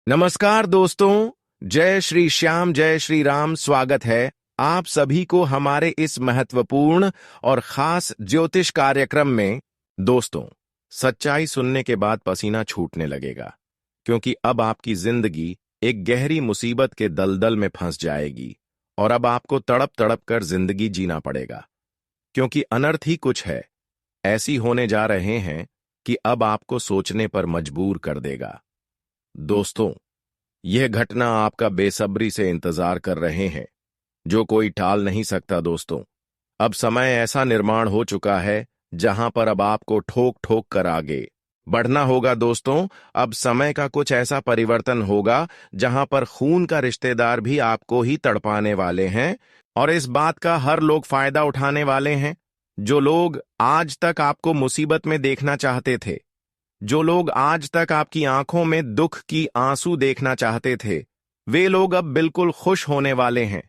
नमस्कार दोस्तों, जय श्री श्याम जय श्री राम। स्वागत है आप सभी को हमारे इस महत्वपूर्ण और खास ज्योतिष कार्यक्रम में। दोस्तों, सच्चाई सुनने के बाद पसीना छूटने लगेगा, क्योंकि अब आपकी जिंदगी एक गहरी मुसीबत के दलदल में फंस जाएगी और अब आपको तड़प तड़प कर जिंदगी जीना पड़ेगा, क्योंकि अनर्थ ही कुछ है ऐसी होने जा रहे हैं कि अब आपको सोचने पर मजबूर कर देगा। दोस्तों, यह घटना आपका बेसब्री से इंतजार कर रहे हैं, जो कोई टाल नहीं सकता। दोस्तों, अब समय ऐसा निर्माण हो चुका है जहां पर अब आपको ठोक ठोक कर आगे बढ़ना होगा। दोस्तों, अब समय का कुछ ऐसा परिवर्तन होगा जहां पर खून का रिश्तेदार भी आपको ही तड़पाने वाले हैं, और इस बात का हर लोग फायदा उठाने वाले हैं। जो लोग आज तक आपको मुसीबत में देखना चाहते थे, जो लोग आज तक आपकी आंखों में दुख की आंसू देखना चाहते थे, वे लोग अब बिल्कुल खुश होने वाले हैं,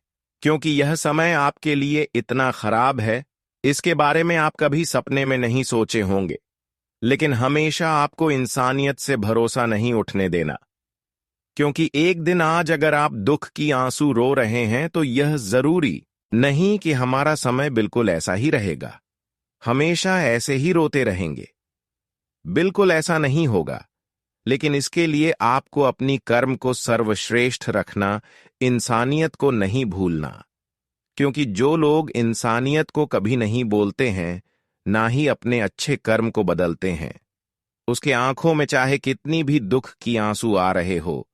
क्योंकि यह समय आपके लिए इतना खराब है, इसके बारे में आप कभी सपने में नहीं सोचे होंगे। लेकिन हमेशा आपको इंसानियत से भरोसा नहीं उठने देना, क्योंकि एक दिन आज अगर आप दुख की आंसू रो रहे हैं तो यह जरूरी नहीं कि हमारा समय बिल्कुल ऐसा ही रहेगा, हमेशा ऐसे ही रोते रहेंगे। बिल्कुल ऐसा नहीं होगा, लेकिन इसके लिए आपको अपनी कर्म को सर्वश्रेष्ठ रखना, इंसानियत को नहीं भूलना। क्योंकि जो लोग इंसानियत को कभी नहीं बोलते हैं, ना ही अपने अच्छे कर्म को बदलते हैं, उसके आंखों में चाहे कितनी भी दुख की आंसू आ रहे हो,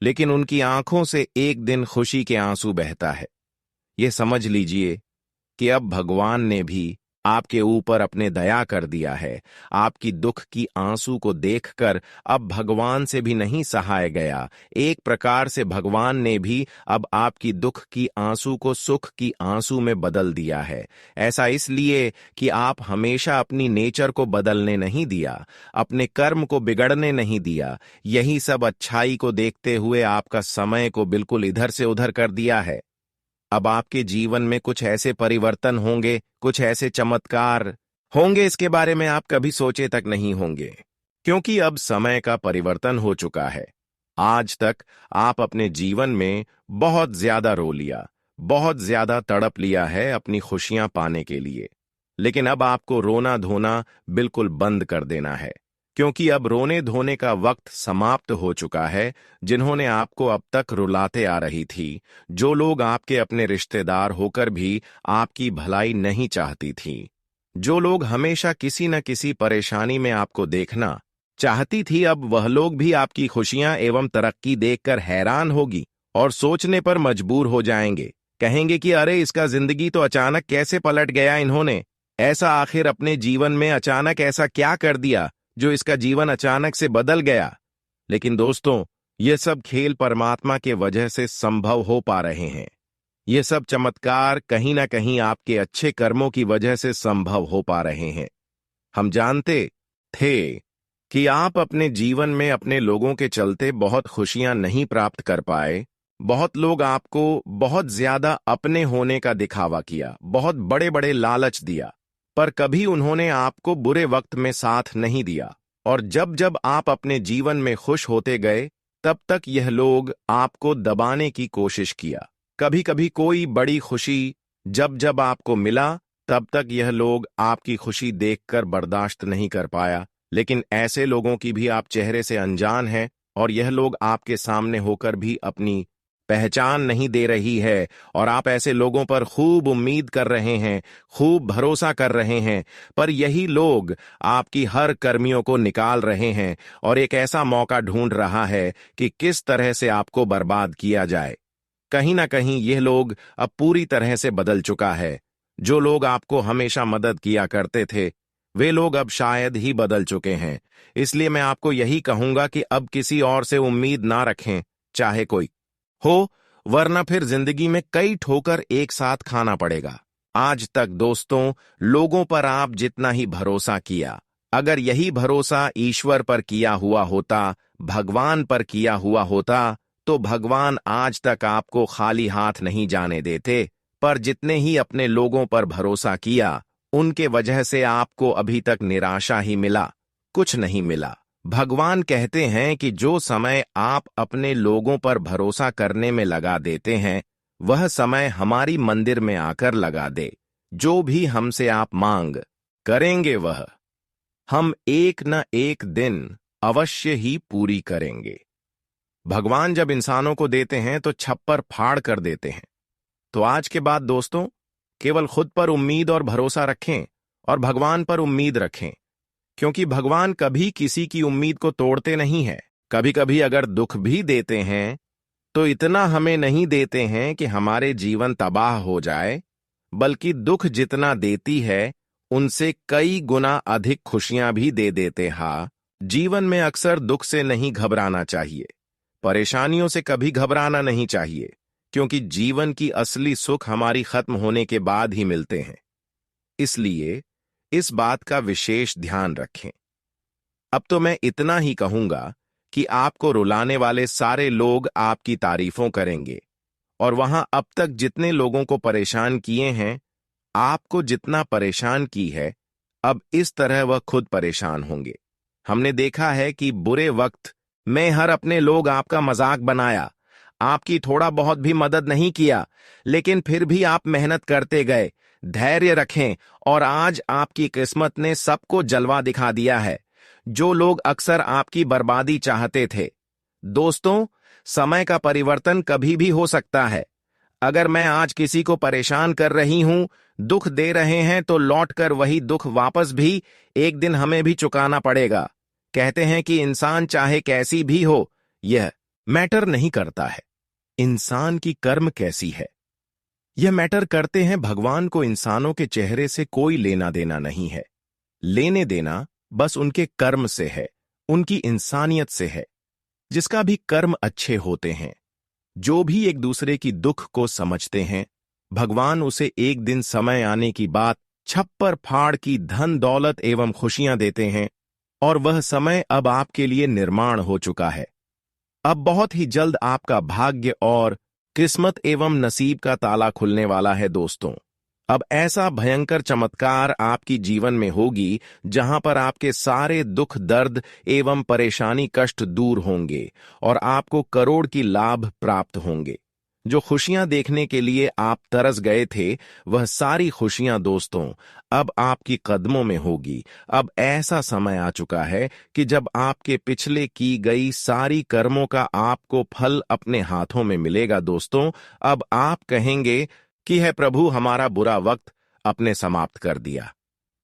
लेकिन उनकी आंखों से एक दिन खुशी के आंसू बहता है। यह समझ लीजिए कि अब भगवान ने भी आपके ऊपर अपने दया कर दिया है। आपकी दुख की आंसू को देखकर अब भगवान से भी नहीं सहाय गया। एक प्रकार से भगवान ने भी अब आपकी दुख की आंसू को सुख की आंसू में बदल दिया है। ऐसा इसलिए कि आप हमेशा अपनी नेचर को बदलने नहीं दिया, अपने कर्म को बिगड़ने नहीं दिया। यही सब अच्छाई को देखते हुए आपका समय को बिल्कुल इधर से उधर कर दिया है। अब आपके जीवन में कुछ ऐसे परिवर्तन होंगे, कुछ ऐसे चमत्कार होंगे, इसके बारे में आप कभी सोचे तक नहीं होंगे, क्योंकि अब समय का परिवर्तन हो चुका है। आज तक आप अपने जीवन में बहुत ज्यादा रो लिया, बहुत ज्यादा तड़प लिया है अपनी खुशियां पाने के लिए, लेकिन अब आपको रोना धोना बिल्कुल बंद कर देना है, क्योंकि अब रोने धोने का वक्त समाप्त हो चुका है। जिन्होंने आपको अब तक रुलाते आ रही थी, जो लोग आपके अपने रिश्तेदार होकर भी आपकी भलाई नहीं चाहती थी, जो लोग हमेशा किसी न किसी परेशानी में आपको देखना चाहती थी, अब वह लोग भी आपकी खुशियां एवं तरक्की देखकर हैरान होगी और सोचने पर मजबूर हो जाएंगे। कहेंगे कि अरे, इसका जिंदगी तो अचानक कैसे पलट गया, इन्होंने ऐसा आखिर अपने जीवन में अचानक ऐसा क्या कर दिया जो इसका जीवन अचानक से बदल गया। लेकिन दोस्तों, ये सब खेल परमात्मा के वजह से संभव हो पा रहे हैं। ये सब चमत्कार कहीं ना कहीं आपके अच्छे कर्मों की वजह से संभव हो पा रहे हैं। हम जानते थे कि आप अपने जीवन में अपने लोगों के चलते बहुत खुशियां नहीं प्राप्त कर पाए। बहुत लोग आपको बहुत ज्यादा अपने होने का दिखावा किया, बहुत बड़े बड़े लालच दिया, पर कभी उन्होंने आपको बुरे वक्त में साथ नहीं दिया। और जब जब आप अपने जीवन में खुश होते गए, तब तक यह लोग आपको दबाने की कोशिश किया। कभी कभी कोई बड़ी खुशी जब जब आपको मिला, तब तक यह लोग आपकी खुशी देखकर बर्दाश्त नहीं कर पाया। लेकिन ऐसे लोगों की भी आप चेहरे से अनजान हैं, और यह लोग आपके सामने होकर भी अपनी पहचान नहीं दे रही है, और आप ऐसे लोगों पर खूब उम्मीद कर रहे हैं, खूब भरोसा कर रहे हैं, पर यही लोग आपकी हर कर्मियों को निकाल रहे हैं और एक ऐसा मौका ढूंढ रहा है कि किस तरह से आपको बर्बाद किया जाए। कहीं ना कहीं यह लोग अब पूरी तरह से बदल चुका है। जो लोग आपको हमेशा मदद किया करते थे, वे लोग अब शायद ही बदल चुके हैं। इसलिए मैं आपको यही कहूंगा कि अब किसी और से उम्मीद ना रखें, चाहे कोई हो, वरना फिर जिंदगी में कई ठोकर एक साथ खाना पड़ेगा। आज तक दोस्तों, लोगों पर आप जितना ही भरोसा किया, अगर यही भरोसा ईश्वर पर किया हुआ होता, भगवान पर किया हुआ होता, तो भगवान आज तक आपको खाली हाथ नहीं जाने देते। पर जितने ही अपने लोगों पर भरोसा किया, उनके वजह से आपको अभी तक निराशा ही मिला, कुछ नहीं मिला। भगवान कहते हैं कि जो समय आप अपने लोगों पर भरोसा करने में लगा देते हैं, वह समय हमारी मंदिर में आकर लगा दे। जो भी हमसे आप मांग करेंगे वह हम एक न एक दिन अवश्य ही पूरी करेंगे। भगवान जब इंसानों को देते हैं तो छप्पर फाड़ कर देते हैं। तो आज के बाद दोस्तों, केवल खुद पर उम्मीद और भरोसा रखें और भगवान पर उम्मीद रखें, क्योंकि भगवान कभी किसी की उम्मीद को तोड़ते नहीं है। कभी कभी अगर दुख भी देते हैं तो इतना हमें नहीं देते हैं कि हमारे जीवन तबाह हो जाए, बल्कि दुख जितना देती है उनसे कई गुना अधिक खुशियां भी दे देते। हाँ, जीवन में अक्सर दुख से नहीं घबराना चाहिए, परेशानियों से कभी घबराना नहीं चाहिए, क्योंकि जीवन की असली सुख हमारी खत्म होने के बाद ही मिलते हैं। इसलिए इस बात का विशेष ध्यान रखें। अब तो मैं इतना ही कहूंगा कि आपको रुलाने वाले सारे लोग आपकी तारीफों करेंगे, और वहां अब तक जितने लोगों को परेशान किए हैं, आपको जितना परेशान की है, अब इस तरह वह खुद परेशान होंगे। हमने देखा है कि बुरे वक्त में हर अपने लोग आपका मजाक बनाया, आपकी थोड़ा बहुत भी मदद नहीं किया, लेकिन फिर भी आप मेहनत करते गए। धैर्य रखें और आज आपकी किस्मत ने सबको जलवा दिखा दिया है, जो लोग अक्सर आपकी बर्बादी चाहते थे। दोस्तों, समय का परिवर्तन कभी भी हो सकता है। अगर मैं आज किसी को परेशान कर रही हूं, दुख दे रहे हैं, तो लौटकर वही दुख वापस भी एक दिन हमें भी चुकाना पड़ेगा। कहते हैं कि इंसान चाहे कैसी भी हो, यह मैटर नहीं करता है इंसान की कर्म कैसी है, यह मैटर करते हैं भगवान को इंसानों के चेहरे से कोई लेना देना नहीं है। लेने देना बस उनके कर्म से है, उनकी इंसानियत से है। जिसका भी कर्म अच्छे होते हैं, जो भी एक दूसरे की दुख को समझते हैं, भगवान उसे एक दिन समय आने की बात छप्पर फाड़ की धन दौलत एवं खुशियां देते हैं, और वह समय अब आपके लिए निर्माण हो चुका है। अब बहुत ही जल्द आपका भाग्य और किस्मत एवं नसीब का ताला खुलने वाला है। दोस्तों, अब ऐसा भयंकर चमत्कार आपकी जीवन में होगी जहां पर आपके सारे दुख दर्द एवं परेशानी कष्ट दूर होंगे और आपको करोड़ की लाभ प्राप्त होंगे। जो खुशियां देखने के लिए आप तरस गए थे, वह सारी खुशियां दोस्तों अब आपकी कदमों में होगी। अब ऐसा समय आ चुका है कि जब आपके पिछले की गई सारी कर्मों का आपको फल अपने हाथों में मिलेगा। दोस्तों, अब आप कहेंगे कि है प्रभु, हमारा बुरा वक्त अपने समाप्त कर दिया।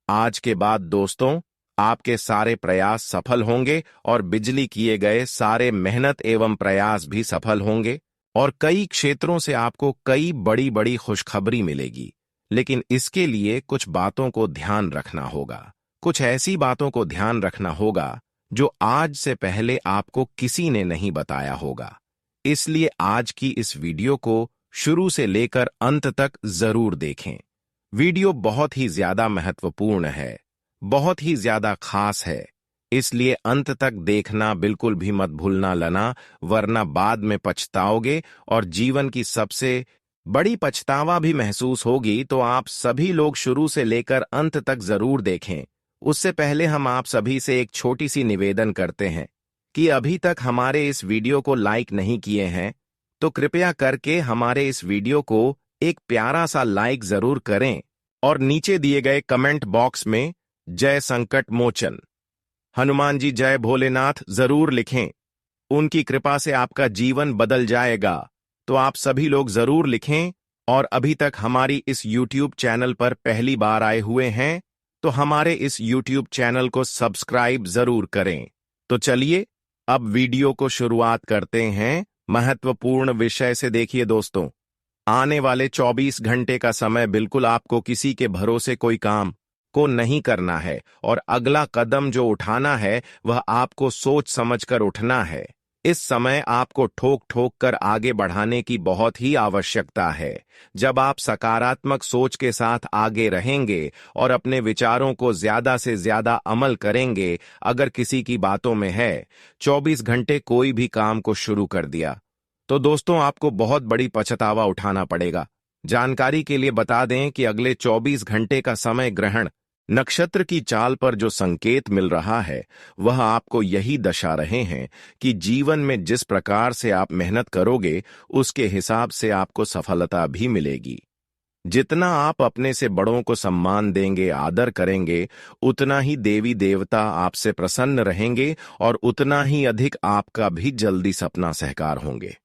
आज के बाद दोस्तों, आपके सारे प्रयास सफल होंगे और बिजली किए गए सारे मेहनत एवं प्रयास भी सफल होंगे, और कई क्षेत्रों से आपको कई बड़ी बड़ी खुशखबरी मिलेगी। लेकिन इसके लिए कुछ बातों को ध्यान रखना होगा, कुछ ऐसी बातों को ध्यान रखना होगा जो आज से पहले आपको किसी ने नहीं बताया होगा। इसलिए आज की इस वीडियो को शुरू से लेकर अंत तक जरूर देखें। वीडियो बहुत ही ज्यादा महत्वपूर्ण है, बहुत ही ज्यादा खास है, इसलिए अंत तक देखना बिल्कुल भी मत भूलना लना, वरना बाद में पछताओगे और जीवन की सबसे बड़ी पछतावा भी महसूस होगी। तो आप सभी लोग शुरू से लेकर अंत तक जरूर देखें। उससे पहले हम आप सभी से एक छोटी सी निवेदन करते हैं कि अभी तक हमारे इस वीडियो को लाइक नहीं किए हैं, तो कृपया करके हमारे इस वीडियो को एक प्यारा सा लाइक जरूर करें और नीचे दिए गए कमेंट बॉक्स में जय संकट मोचन हनुमान जी जय भोलेनाथ जरूर लिखें। उनकी कृपा से आपका जीवन बदल जाएगा। तो आप सभी लोग जरूर लिखें, और अभी तक हमारी इस YouTube चैनल पर पहली बार आए हुए हैं तो हमारे इस YouTube चैनल को सब्सक्राइब जरूर करें। तो चलिए अब वीडियो को शुरुआत करते हैं महत्वपूर्ण विषय से। देखिए दोस्तों, आने वाले 24 घंटे का समय बिल्कुल आपको किसी के भरोसे कोई काम को नहीं करना है, और अगला कदम जो उठाना है वह आपको सोच समझकर उठना है। इस समय आपको ठोक ठोक कर आगे बढ़ाने की बहुत ही आवश्यकता है। जब आप सकारात्मक सोच के साथ आगे रहेंगे और अपने विचारों को ज्यादा से ज्यादा अमल करेंगे, अगर किसी की बातों में है 24 घंटे कोई भी काम को शुरू कर दिया, तो दोस्तों आपको बहुत बड़ी पछतावा उठाना पड़ेगा। जानकारी के लिए बता दें कि अगले 24 घंटे का समय ग्रहण नक्षत्र की चाल पर जो संकेत मिल रहा है वह आपको यही दर्शा रहे हैं कि जीवन में जिस प्रकार से आप मेहनत करोगे उसके हिसाब से आपको सफलता भी मिलेगी। जितना आप अपने से बड़ों को सम्मान देंगे, आदर करेंगे, उतना ही देवी देवता आपसे प्रसन्न रहेंगे और उतना ही अधिक आपका भी जल्दी सपना साकार होंगे।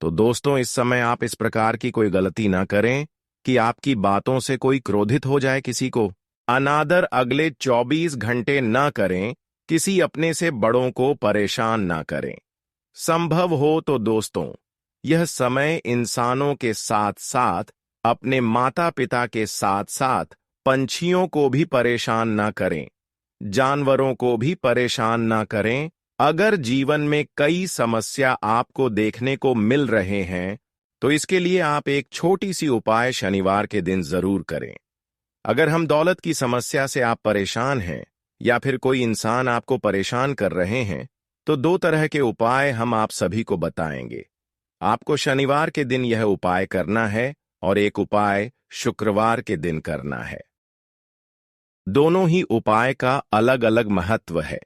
तो दोस्तों, इस समय आप इस प्रकार की कोई गलती ना करें कि आपकी बातों से कोई क्रोधित हो जाए, किसी को अनादर अगले 24 घंटे ना करें, किसी अपने से बड़ों को परेशान ना करें। संभव हो तो दोस्तों, यह समय इंसानों के साथ साथ अपने माता पिता के साथ साथ पंछियों को भी परेशान ना करें, जानवरों को भी परेशान ना करें। अगर जीवन में कई समस्या आपको देखने को मिल रहे हैं तो इसके लिए आप एक छोटी सी उपाय शनिवार के दिन जरूर करें। अगर हम दौलत की समस्या से आप परेशान हैं या फिर कोई इंसान आपको परेशान कर रहे हैं तो 2 तरह के उपाय हम आप सभी को बताएंगे। आपको शनिवार के दिन यह उपाय करना है और एक उपाय शुक्रवार के दिन करना है। दोनों ही उपाय का अलग अलग महत्व है।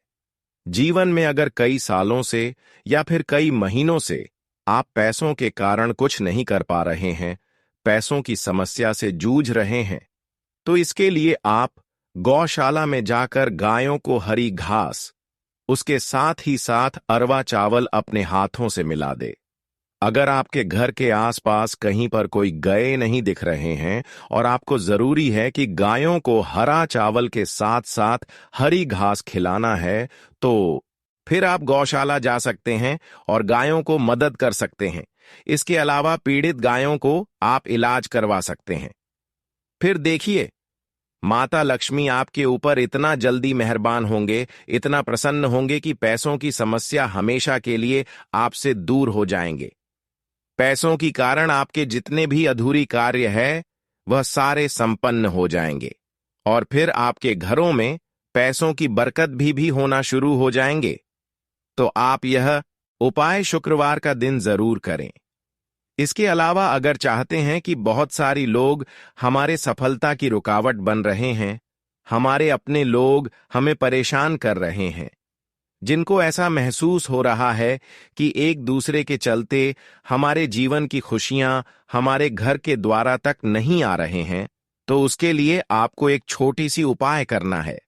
जीवन में अगर कई सालों से या फिर कई महीनों से आप पैसों के कारण कुछ नहीं कर पा रहे हैं, पैसों की समस्या से जूझ रहे हैं, तो इसके लिए आप गौशाला में जाकर गायों को हरी घास, उसके साथ ही साथ अरवा चावल अपने हाथों से मिला दे। अगर आपके घर के आसपास कहीं पर कोई गाय नहीं दिख रहे हैं और आपको जरूरी है कि गायों को हरा चावल के साथ साथ हरी घास खिलाना है, तो फिर आप गौशाला जा सकते हैं और गायों को मदद कर सकते हैं। इसके अलावा पीड़ित गायों को आप इलाज करवा सकते हैं। फिर देखिए, माता लक्ष्मी आपके ऊपर इतना जल्दी मेहरबान होंगे, इतना प्रसन्न होंगे कि पैसों की समस्या हमेशा के लिए आपसे दूर हो जाएंगे। पैसों की कारण आपके जितने भी अधूरी कार्य है वह सारे संपन्न हो जाएंगे और फिर आपके घरों में पैसों की बरकत भी होना शुरू हो जाएंगे। तो आप यह उपाय शुक्रवार का दिन जरूर करें। इसके अलावा अगर चाहते हैं कि बहुत सारी लोग हमारे सफलता की रुकावट बन रहे हैं, हमारे अपने लोग हमें परेशान कर रहे हैं, जिनको ऐसा महसूस हो रहा है कि एक दूसरे के चलते हमारे जीवन की खुशियां हमारे घर के द्वारा तक नहीं आ रहे हैं, तो उसके लिए आपको एक छोटी सी उपाय करना है।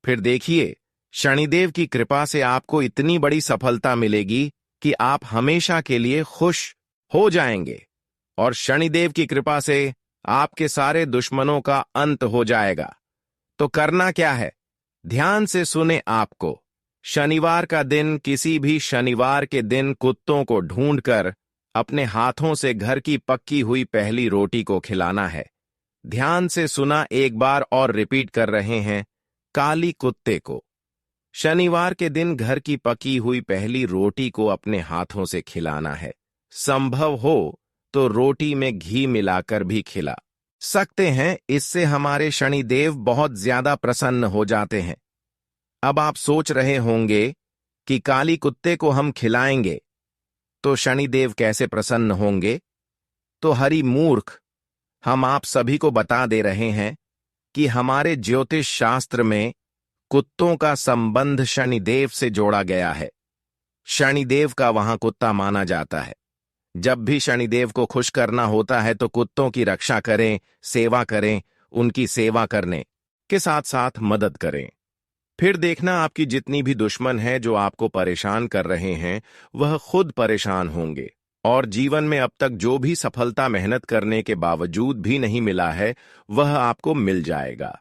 फिर देखिए, शनिदेव की कृपा से आपको इतनी बड़ी सफलता मिलेगी कि आप हमेशा के लिए खुश हो जाएंगे और शनिदेव की कृपा से आपके सारे दुश्मनों का अंत हो जाएगा। तो करना क्या है, ध्यान से सुने। आपको शनिवार का दिन, किसी भी शनिवार के दिन कुत्तों को ढूंढकर अपने हाथों से घर की पक्की हुई पहली रोटी को खिलाना है। ध्यान से सुना, एक बार और रिपीट कर रहे हैं, काली कुत्ते को शनिवार के दिन घर की पकी हुई पहली रोटी को अपने हाथों से खिलाना है। संभव हो तो रोटी में घी मिलाकर भी खिला सकते हैं, इससे हमारे शनिदेव बहुत ज्यादा प्रसन्न हो जाते हैं। अब आप सोच रहे होंगे कि काली कुत्ते को हम खिलाएंगे तो शनिदेव कैसे प्रसन्न होंगे? तो हरि मूर्ख, हम आप सभी को बता दे रहे हैं कि हमारे ज्योतिष शास्त्र में कुत्तों का संबंध शनिदेव से जोड़ा गया है। शनिदेव का वहां कुत्ता माना जाता है। जब भी शनिदेव को खुश करना होता है तो कुत्तों की रक्षा करें, सेवा करें, उनकी सेवा करने के साथ साथ मदद करें। फिर देखना, आपकी जितनी भी दुश्मन है जो आपको परेशान कर रहे हैं वह खुद परेशान होंगे और जीवन में अब तक जो भी सफलता मेहनत करने के बावजूद भी नहीं मिला है वह आपको मिल जाएगा।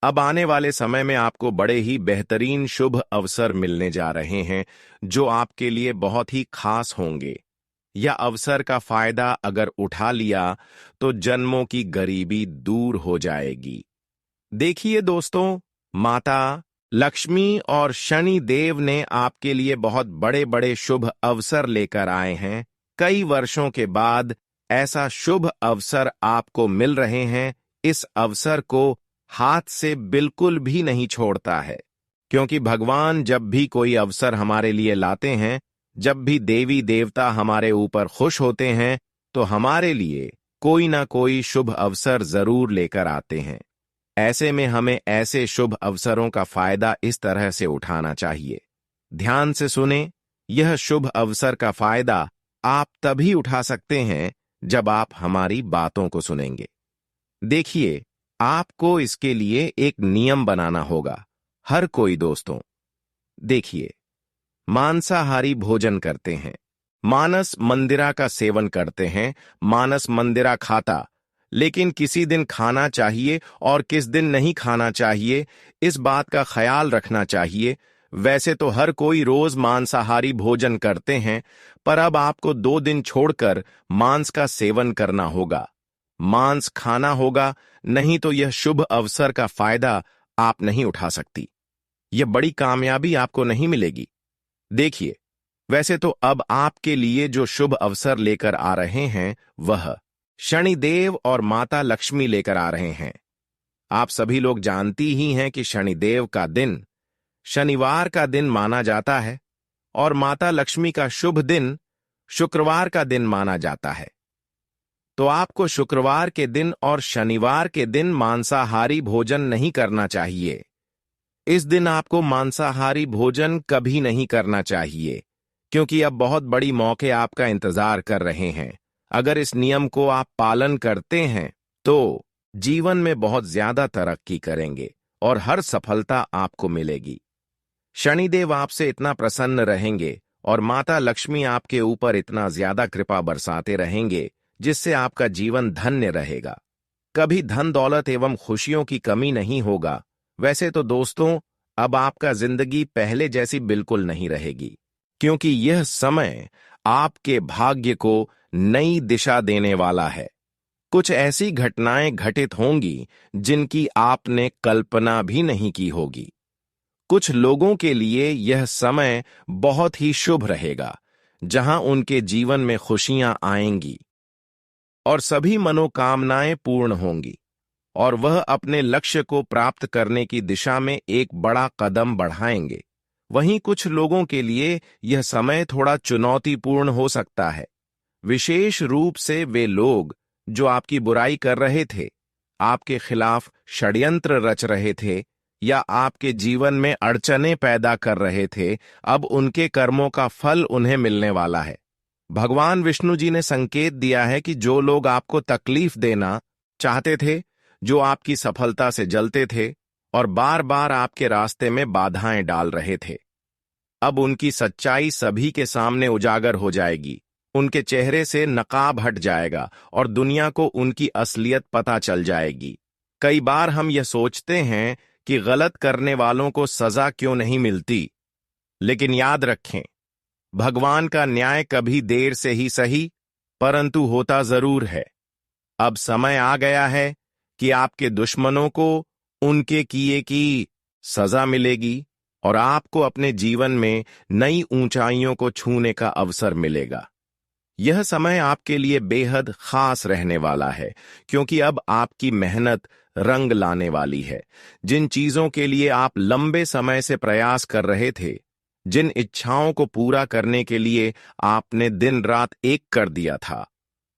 अब आने वाले समय में आपको बड़े ही बेहतरीन शुभ अवसर मिलने जा रहे हैं जो आपके लिए बहुत ही खास होंगे। यह अवसर का फायदा अगर उठा लिया तो जन्मों की गरीबी दूर हो जाएगी। देखिए दोस्तों, माता लक्ष्मी और शनि देव ने आपके लिए बहुत बड़े बड़े शुभ अवसर लेकर आए हैं। कई वर्षों के बाद ऐसा शुभ अवसर आपको मिल रहे हैं। इस अवसर को हाथ से बिल्कुल भी नहीं छोड़ता है, क्योंकि भगवान जब भी कोई अवसर हमारे लिए लाते हैं, जब भी देवी देवता हमारे ऊपर खुश होते हैं, तो हमारे लिए कोई ना कोई शुभ अवसर जरूर लेकर आते हैं। ऐसे में हमें ऐसे शुभ अवसरों का फायदा इस तरह से उठाना चाहिए। ध्यान से सुने, यह शुभ अवसर का फायदा आप तभी उठा सकते हैं जब आप हमारी बातों को सुनेंगे। देखिए, आपको इसके लिए एक नियम बनाना होगा। हर कोई दोस्तों, देखिए, मांसाहारी भोजन करते हैं, मानस मंदिरा का सेवन करते हैं, मानस मंदिरा खाता, लेकिन किसी दिन खाना चाहिए और किस दिन नहीं खाना चाहिए, इस बात का ख्याल रखना चाहिए। वैसे तो हर कोई रोज मांसाहारी भोजन करते हैं, पर अब आपको 2 दिन छोड़कर मांस का सेवन करना होगा। मांस खाना होगा, नहीं तो यह शुभ अवसर का फायदा आप नहीं उठा सकती। यह बड़ी कामयाबी आपको नहीं मिलेगी। देखिए, वैसे तो अब आपके लिए जो शुभ अवसर लेकर आ रहे हैं वह शनिदेव और माता लक्ष्मी लेकर आ रहे हैं। आप सभी लोग जानती ही हैं कि शनिदेव का दिन शनिवार का दिन माना जाता है और माता लक्ष्मी का शुभ दिन शुक्रवार का दिन माना जाता है। तो आपको शुक्रवार के दिन और शनिवार के दिन मांसाहारी भोजन नहीं करना चाहिए। इस दिन आपको मांसाहारी भोजन कभी नहीं करना चाहिए, क्योंकि अब बहुत बड़ी मौके आपका इंतजार कर रहे हैं। अगर इस नियम को आप पालन करते हैं तो जीवन में बहुत ज्यादा तरक्की करेंगे और हर सफलता आपको मिलेगी। शनिदेव आपसे इतना प्रसन्न रहेंगे और माता लक्ष्मी आपके ऊपर इतना ज्यादा कृपा बरसाते रहेंगे, जिससे आपका जीवन धन्य रहेगा। कभी धन दौलत एवं खुशियों की कमी नहीं होगा। वैसे तो दोस्तों, अब आपका जिंदगी पहले जैसी बिल्कुल नहीं रहेगी, क्योंकि यह समय आपके भाग्य को नई दिशा देने वाला है। कुछ ऐसी घटनाएं घटित होंगी जिनकी आपने कल्पना भी नहीं की होगी। कुछ लोगों के लिए यह समय बहुत ही शुभ रहेगा, जहां उनके जीवन में खुशियां आएंगी और सभी मनोकामनाएं पूर्ण होंगी और वह अपने लक्ष्य को प्राप्त करने की दिशा में एक बड़ा कदम बढ़ाएंगे। वहीं कुछ लोगों के लिए यह समय थोड़ा चुनौतीपूर्ण हो सकता है, विशेष रूप से वे लोग जो आपकी बुराई कर रहे थे, आपके खिलाफ षड्यंत्र रच रहे थे या आपके जीवन में अड़चनें पैदा कर रहे थे। अब उनके कर्मों का फल उन्हें मिलने वाला है। भगवान विष्णु जी ने संकेत दिया है कि जो लोग आपको तकलीफ देना चाहते थे, जो आपकी सफलता से जलते थे और बार बार आपके रास्ते में बाधाएं डाल रहे थे, अब उनकी सच्चाई सभी के सामने उजागर हो जाएगी। उनके चेहरे से नकाब हट जाएगा और दुनिया को उनकी असलियत पता चल जाएगी। कई बार हम यह सोचते हैं कि गलत करने वालों को सजा क्यों नहीं मिलती, लेकिन याद रखें, भगवान का न्याय कभी देर से ही सही, परंतु होता जरूर है। अब समय आ गया है कि आपके दुश्मनों को उनके किए की सजा मिलेगी और आपको अपने जीवन में नई ऊंचाइयों को छूने का अवसर मिलेगा। यह समय आपके लिए बेहद खास रहने वाला है, क्योंकि अब आपकी मेहनत रंग लाने वाली है। जिन चीजों के लिए आप लंबे समय से प्रयास कर रहे थे, जिन इच्छाओं को पूरा करने के लिए आपने दिन रात एक कर दिया था,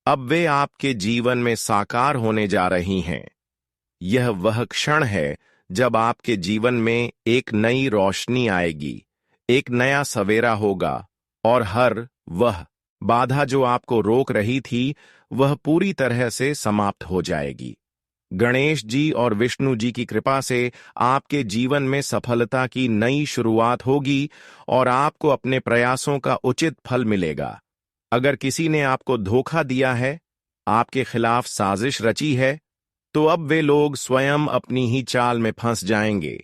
अब वे आपके जीवन में साकार होने जा रही हैं। यह वह क्षण है जब आपके जीवन में एक नई रोशनी आएगी, एक नया सवेरा होगा और हर वह बाधा जो आपको रोक रही थी, वह पूरी तरह से समाप्त हो जाएगी। गणेश जी और विष्णु जी की कृपा से आपके जीवन में सफलता की नई शुरुआत होगी और आपको अपने प्रयासों का उचित फल मिलेगा। अगर किसी ने आपको धोखा दिया है, आपके खिलाफ साजिश रची है, तो अब वे लोग स्वयं अपनी ही चाल में फंस जाएंगे।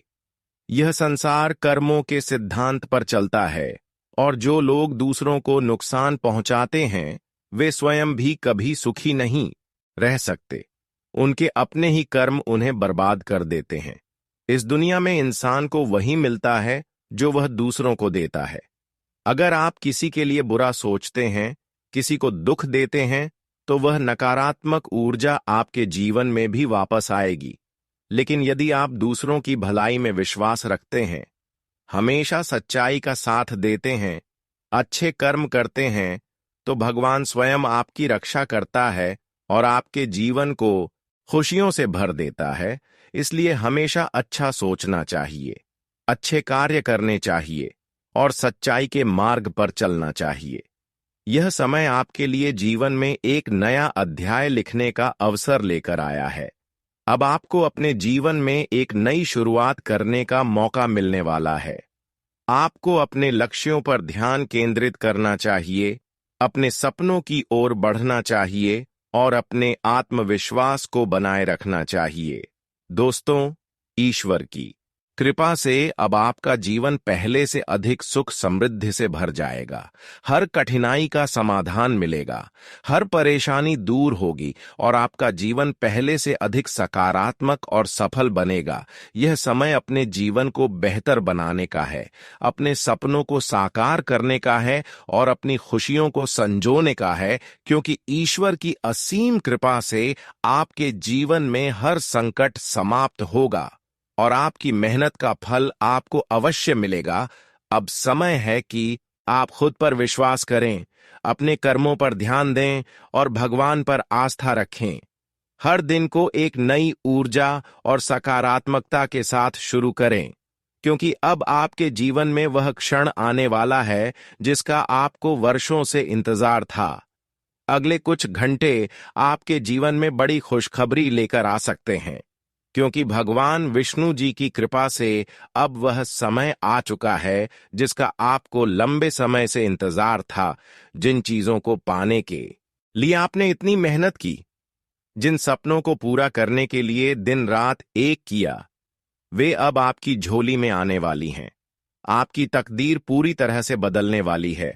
यह संसार कर्मों के सिद्धांत पर चलता है और जो लोग दूसरों को नुकसान पहुंचाते हैं, वे स्वयं भी कभी सुखी नहीं रह सकते। उनके अपने ही कर्म उन्हें बर्बाद कर देते हैं। इस दुनिया में इंसान को वही मिलता है जो वह दूसरों को देता है। अगर आप किसी के लिए बुरा सोचते हैं, किसी को दुख देते हैं, तो वह नकारात्मक ऊर्जा आपके जीवन में भी वापस आएगी। लेकिन यदि आप दूसरों की भलाई में विश्वास रखते हैं, हमेशा सच्चाई का साथ देते हैं, अच्छे कर्म करते हैं, तो भगवान स्वयं आपकी रक्षा करता है और आपके जीवन को खुशियों से भर देता है। इसलिए हमेशा अच्छा सोचना चाहिए, अच्छे कार्य करने चाहिए और सच्चाई के मार्ग पर चलना चाहिए। यह समय आपके लिए जीवन में एक नया अध्याय लिखने का अवसर लेकर आया है। अब आपको अपने जीवन में एक नई शुरुआत करने का मौका मिलने वाला है। आपको अपने लक्ष्यों पर ध्यान केंद्रित करना चाहिए, अपने सपनों की ओर बढ़ना चाहिए और अपने आत्मविश्वास को बनाए रखना चाहिए। दोस्तों, ईश्वर की कृपा से अब आपका जीवन पहले से अधिक सुख समृद्धि से भर जाएगा। हर कठिनाई का समाधान मिलेगा, हर परेशानी दूर होगी और आपका जीवन पहले से अधिक सकारात्मक और सफल बनेगा। यह समय अपने जीवन को बेहतर बनाने का है, अपने सपनों को साकार करने का है और अपनी खुशियों को संजोने का है, क्योंकि ईश्वर की असीम कृपा से आपके जीवन में हर संकट समाप्त होगा और आपकी मेहनत का फल आपको अवश्य मिलेगा। अब समय है कि आप खुद पर विश्वास करें, अपने कर्मों पर ध्यान दें और भगवान पर आस्था रखें। हर दिन को एक नई ऊर्जा और सकारात्मकता के साथ शुरू करें, क्योंकि अब आपके जीवन में वह क्षण आने वाला है जिसका आपको वर्षों से इंतजार था। अगले कुछ घंटे आपके जीवन में बड़ी खुशखबरी लेकर आ सकते हैं, क्योंकि भगवान विष्णु जी की कृपा से अब वह समय आ चुका है जिसका आपको लंबे समय से इंतजार था। जिन चीजों को पाने के लिए आपने इतनी मेहनत की, जिन सपनों को पूरा करने के लिए दिन रात एक किया, वे अब आपकी झोली में आने वाली हैं। आपकी तकदीर पूरी तरह से बदलने वाली है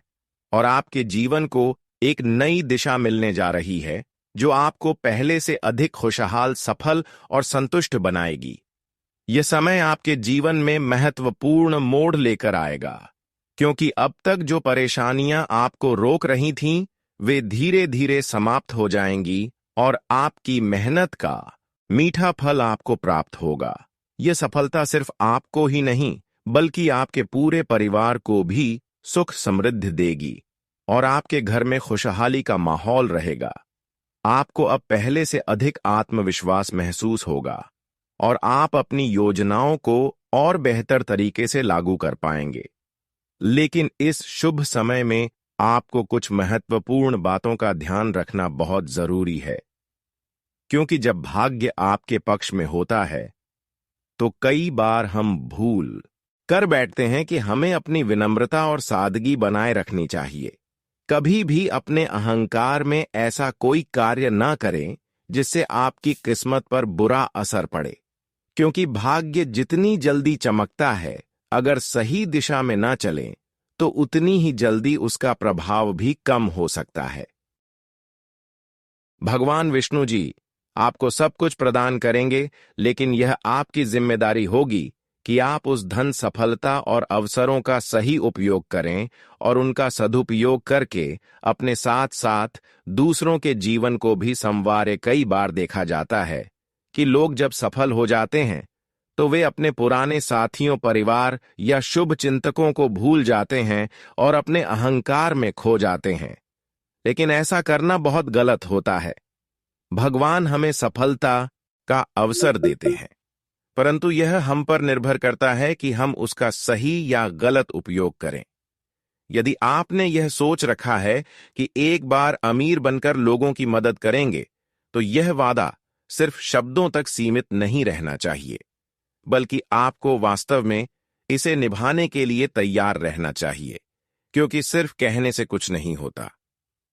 और आपके जीवन को एक नई दिशा मिलने जा रही है, जो आपको पहले से अधिक खुशहाल, सफल और संतुष्ट बनाएगी। यह समय आपके जीवन में महत्वपूर्ण मोड़ लेकर आएगा, क्योंकि अब तक जो परेशानियां आपको रोक रही थीं, वे धीरे धीरे समाप्त हो जाएंगी और आपकी मेहनत का मीठा फल आपको प्राप्त होगा। यह सफलता सिर्फ आपको ही नहीं, बल्कि आपके पूरे परिवार को भी सुख समृद्धि देगी और आपके घर में खुशहाली का माहौल रहेगा। आपको अब पहले से अधिक आत्मविश्वास महसूस होगा और आप अपनी योजनाओं को और बेहतर तरीके से लागू कर पाएंगे। लेकिन इस शुभ समय में आपको कुछ महत्वपूर्ण बातों का ध्यान रखना बहुत जरूरी है, क्योंकि जब भाग्य आपके पक्ष में होता है तो कई बार हम भूल कर बैठते हैं कि हमें अपनी विनम्रता और सादगी बनाए रखनी चाहिए। कभी भी अपने अहंकार में ऐसा कोई कार्य ना करें जिससे आपकी किस्मत पर बुरा असर पड़े, क्योंकि भाग्य जितनी जल्दी चमकता है, अगर सही दिशा में ना चले तो उतनी ही जल्दी उसका प्रभाव भी कम हो सकता है। भगवान विष्णु जी आपको सब कुछ प्रदान करेंगे, लेकिन यह आपकी जिम्मेदारी होगी कि आप उस धन, सफलता और अवसरों का सही उपयोग करें और उनका सदुपयोग करके अपने साथ साथ दूसरों के जीवन को भी संवारें। कई बार देखा जाता है कि लोग जब सफल हो जाते हैं तो वे अपने पुराने साथियों, परिवार या शुभ चिंतकों को भूल जाते हैं और अपने अहंकार में खो जाते हैं। लेकिन ऐसा करना बहुत गलत होता है। भगवान हमें सफलता का अवसर देते हैं, परंतु यह हम पर निर्भर करता है कि हम उसका सही या गलत उपयोग करें। यदि आपने यह सोच रखा है कि एक बार अमीर बनकर लोगों की मदद करेंगे, तो यह वादा सिर्फ शब्दों तक सीमित नहीं रहना चाहिए, बल्कि आपको वास्तव में इसे निभाने के लिए तैयार रहना चाहिए, क्योंकि सिर्फ कहने से कुछ नहीं होता।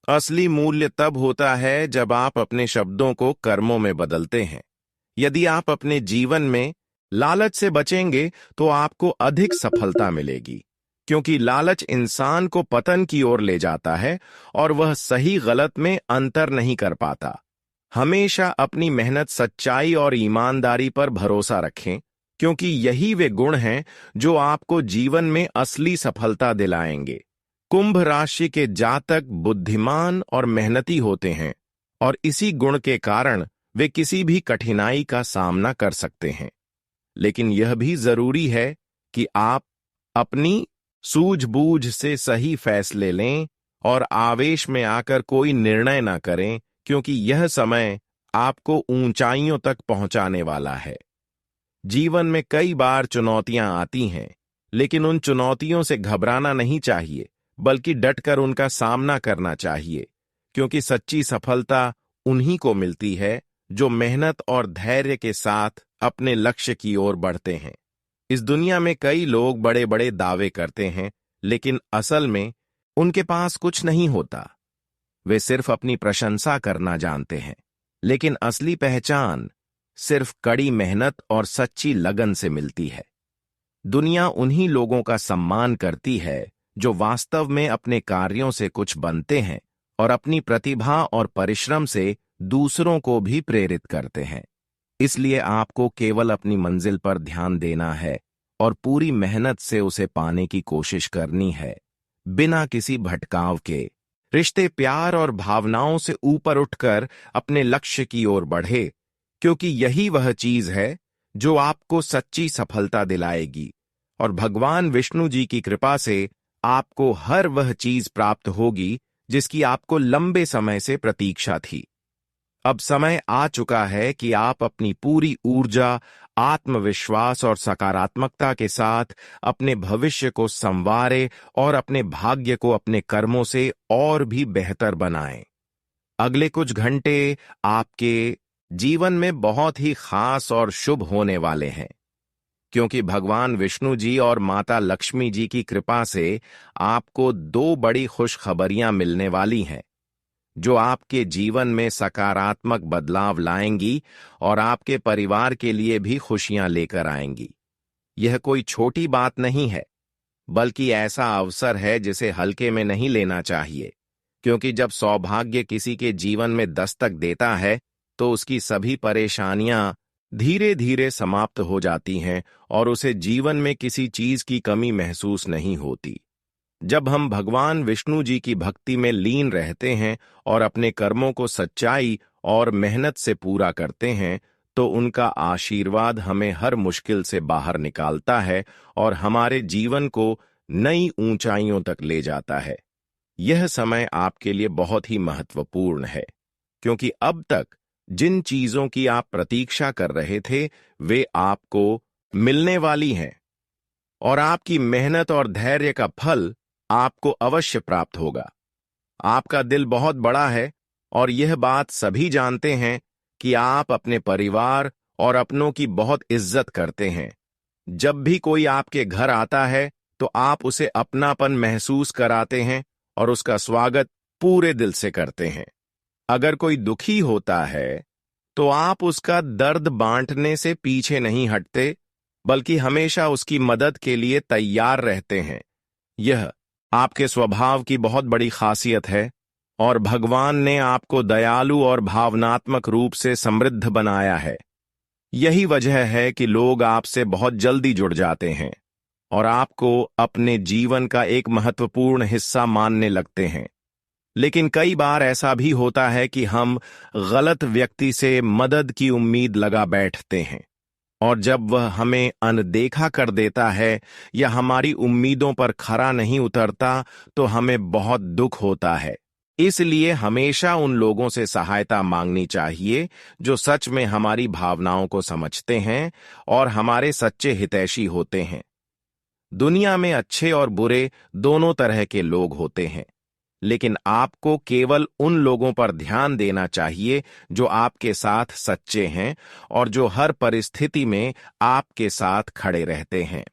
असली मूल्य तब होता है जब आप अपने शब्दों को कर्मों में बदलते हैं। यदि आप अपने जीवन में लालच से बचेंगे तो आपको अधिक सफलता मिलेगी, क्योंकि लालच इंसान को पतन की ओर ले जाता है और वह सही गलत में अंतर नहीं कर पाता। हमेशा अपनी मेहनत, सच्चाई और ईमानदारी पर भरोसा रखें, क्योंकि यही वे गुण हैं जो आपको जीवन में असली सफलता दिलाएंगे। कुंभ राशि के जातक बुद्धिमान और मेहनती होते हैं और इसी गुण के कारण वे किसी भी कठिनाई का सामना कर सकते हैं। लेकिन यह भी जरूरी है कि आप अपनी सूझबूझ से सही फैसले लें और आवेश में आकर कोई निर्णय ना करें, क्योंकि यह समय आपको ऊंचाइयों तक पहुंचाने वाला है। जीवन में कई बार चुनौतियां आती हैं, लेकिन उन चुनौतियों से घबराना नहीं चाहिए, बल्कि डटकर उनका सामना करना चाहिए, क्योंकि सच्ची सफलता उन्हीं को मिलती है जो मेहनत और धैर्य के साथ अपने लक्ष्य की ओर बढ़ते हैं। इस दुनिया में कई लोग बड़े बड़े दावे करते हैं, लेकिन असल में उनके पास कुछ नहीं होता। वे सिर्फ अपनी प्रशंसा करना जानते हैं, लेकिन असली पहचान सिर्फ कड़ी मेहनत और सच्ची लगन से मिलती है। दुनिया उन्हीं लोगों का सम्मान करती है जो वास्तव में अपने कार्यों से कुछ बनते हैं और अपनी प्रतिभा और परिश्रम से दूसरों को भी प्रेरित करते हैं। इसलिए आपको केवल अपनी मंजिल पर ध्यान देना है और पूरी मेहनत से उसे पाने की कोशिश करनी है, बिना किसी भटकाव के। रिश्ते, प्यार और भावनाओं से ऊपर उठकर अपने लक्ष्य की ओर बढ़े, क्योंकि यही वह चीज है जो आपको सच्ची सफलता दिलाएगी। और भगवान विष्णु जी की कृपा से आपको हर वह चीज प्राप्त होगी जिसकी आपको लंबे समय से प्रतीक्षा थी। अब समय आ चुका है कि आप अपनी पूरी ऊर्जा, आत्मविश्वास और सकारात्मकता के साथ अपने भविष्य को संवारें और अपने भाग्य को अपने कर्मों से और भी बेहतर बनाएं। अगले कुछ घंटे आपके जीवन में बहुत ही खास और शुभ होने वाले हैं, क्योंकि भगवान विष्णु जी और माता लक्ष्मी जी की कृपा से आपको दो बड़ी खुशखबरियां मिलने वाली हैं, जो आपके जीवन में सकारात्मक बदलाव लाएंगी और आपके परिवार के लिए भी खुशियां लेकर आएंगी। यह कोई छोटी बात नहीं है, बल्कि ऐसा अवसर है जिसे हल्के में नहीं लेना चाहिए, क्योंकि जब सौभाग्य किसी के जीवन में दस्तक देता है तो उसकी सभी परेशानियां धीरे धीरे समाप्त हो जाती हैं और उसे जीवन में किसी चीज की कमी महसूस नहीं होती। जब हम भगवान विष्णु जी की भक्ति में लीन रहते हैं और अपने कर्मों को सच्चाई और मेहनत से पूरा करते हैं, तो उनका आशीर्वाद हमें हर मुश्किल से बाहर निकालता है और हमारे जीवन को नई ऊंचाइयों तक ले जाता है। यह समय आपके लिए बहुत ही महत्वपूर्ण है, क्योंकि अब तक जिन चीजों की आप प्रतीक्षा कर रहे थे वे आपको मिलने वाली हैं, और आपकी मेहनत और धैर्य का फल आपको अवश्य प्राप्त होगा। आपका दिल बहुत बड़ा है और यह बात सभी जानते हैं कि आप अपने परिवार और अपनों की बहुत इज्जत करते हैं। जब भी कोई आपके घर आता है तो आप उसे अपनापन महसूस कराते हैं और उसका स्वागत पूरे दिल से करते हैं। अगर कोई दुखी होता है तो आप उसका दर्द बांटने से पीछे नहीं हटते, बल्कि हमेशा उसकी मदद के लिए तैयार रहते हैं। यह आपके स्वभाव की बहुत बड़ी खासियत है और भगवान ने आपको दयालु और भावनात्मक रूप से समृद्ध बनाया है। यही वजह है कि लोग आपसे बहुत जल्दी जुड़ जाते हैं और आपको अपने जीवन का एक महत्वपूर्ण हिस्सा मानने लगते हैं। लेकिन कई बार ऐसा भी होता है कि हम गलत व्यक्ति से मदद की उम्मीद लगा बैठते हैं, और जब वह हमें अनदेखा कर देता है या हमारी उम्मीदों पर खरा नहीं उतरता तो हमें बहुत दुख होता है। इसलिए हमेशा उन लोगों से सहायता मांगनी चाहिए जो सच में हमारी भावनाओं को समझते हैं और हमारे सच्चे हितैषी होते हैं। दुनिया में अच्छे और बुरे दोनों तरह के लोग होते हैं, लेकिन आपको केवल उन लोगों पर ध्यान देना चाहिए जो आपके साथ सच्चे हैं और जो हर परिस्थिति में आपके साथ खड़े रहते हैं।